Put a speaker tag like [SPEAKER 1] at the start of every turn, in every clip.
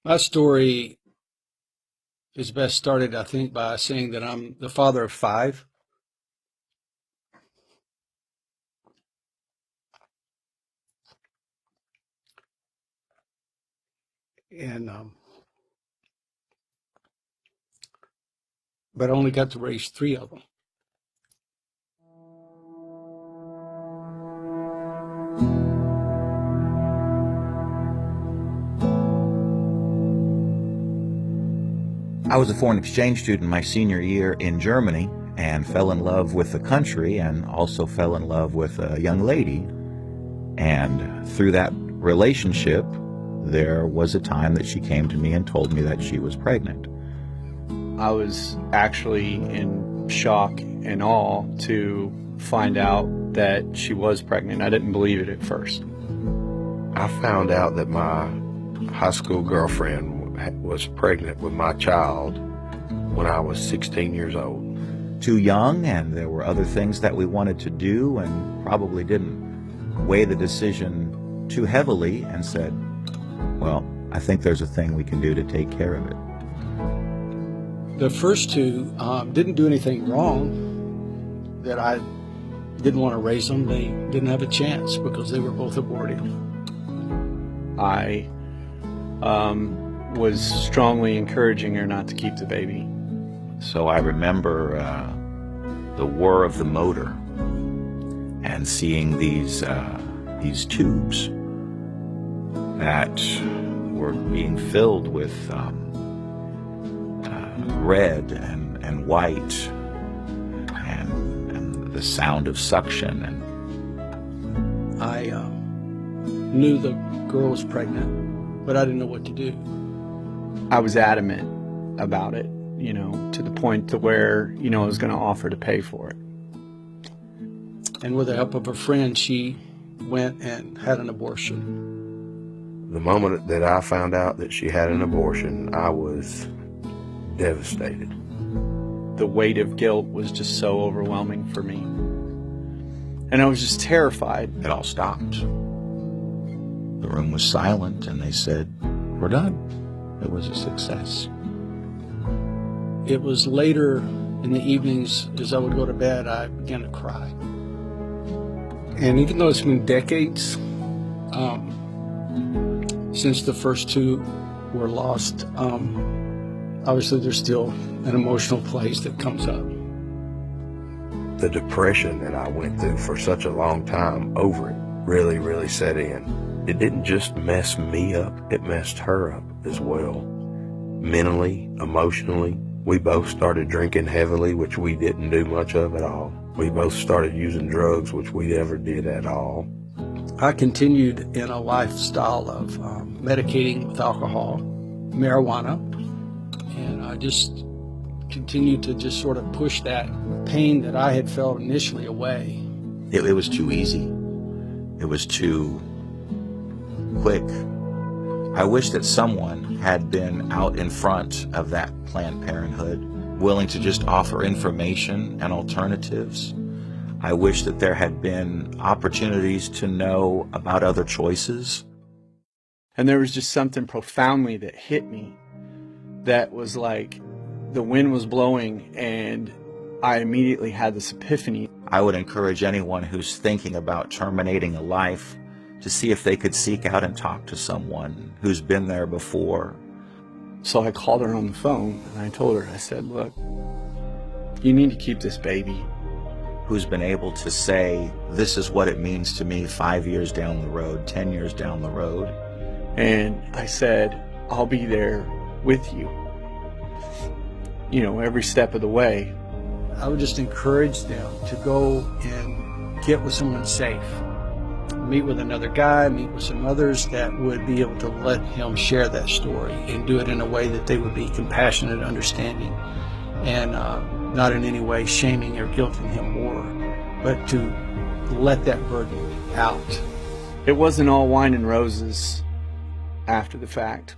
[SPEAKER 1] My story is best started, I think, by saying that I'm the father of 5. And but I only got to raise 3 of them.
[SPEAKER 2] I was a foreign exchange student my senior year in Germany and fell in love with the country and also fell in love with a young lady. And through that relationship, there was a time that she came to me and told me that she was pregnant.
[SPEAKER 3] I was actually in shock and awe to find out that she was pregnant. I didn't believe it at first.
[SPEAKER 4] I found out that my high school girlfriend was pregnant with my child when I was 16 years old.
[SPEAKER 2] Too young, and there were other things that we wanted to do, and probably didn't weigh the decision too heavily and said, well, I think there's a thing we can do to take care of it.
[SPEAKER 1] The first 2 didn't do anything wrong, that I didn't want to raise them. They didn't have a chance because they were both aborted.
[SPEAKER 3] I was strongly encouraging her not to keep the baby.
[SPEAKER 2] So I remember the whir of the motor and seeing these tubes that were being filled with red and white and the sound of suction. And
[SPEAKER 1] I knew the girl was pregnant, but I didn't know what to do.
[SPEAKER 3] I was adamant about it, to the point to where, I was going to offer to pay for it.
[SPEAKER 1] And with the help of a friend, she went and had an abortion.
[SPEAKER 4] The moment that I found out that she had an abortion, I was devastated.
[SPEAKER 3] The weight of guilt was just so overwhelming for me. And I was just terrified.
[SPEAKER 2] It all stopped. The room was silent, and they said, we're done. It was a success.
[SPEAKER 1] It was later in the evenings, as I would go to bed, I began to cry. And even though it's been decades since the first 2 were lost, obviously there's still an emotional place that comes up.
[SPEAKER 4] The depression that I went through for such a long time over it really, really set in. It didn't just mess me up, it messed her up as well. Mentally, emotionally, we both started drinking heavily, which we didn't do much of at all. We both started using drugs, which we never did at all.
[SPEAKER 1] I continued in a lifestyle of medicating with alcohol, marijuana, and I just continued to just sort of push that pain that I had felt initially away.
[SPEAKER 2] It was too easy. It was too quick. I wish that someone had been out in front of that Planned Parenthood, willing to just offer information and alternatives. I wish that there had been opportunities to know about other choices.
[SPEAKER 3] And there was just something profoundly that hit me that was like the wind was blowing, and I immediately had this epiphany.
[SPEAKER 2] I would encourage anyone who's thinking about terminating a life to see if they could seek out and talk to someone who's been there before.
[SPEAKER 3] So I called her on the phone and I told her, I said, look, you need to keep this baby.
[SPEAKER 2] Who's been able to say, this is what it means to me 5 years down the road, 10 years down the road.
[SPEAKER 3] And I said, I'll be there with you, every step of the way.
[SPEAKER 1] I would just encourage them to go and get with someone safe. Meet with another guy, meet with some others that would be able to let him share that story and do it in a way that they would be compassionate, understanding, and not in any way shaming or guilting him more, but to let that burden out.
[SPEAKER 3] It wasn't all wine and roses after the fact,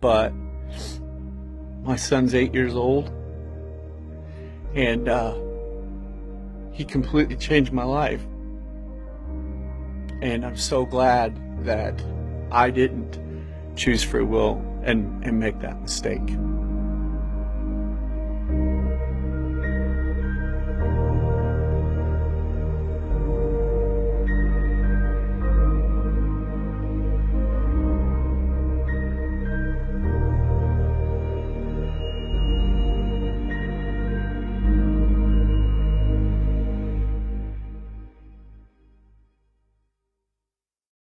[SPEAKER 3] but my son's 8 years old, and he completely changed my life. And I'm so glad that I didn't choose free will and make that mistake.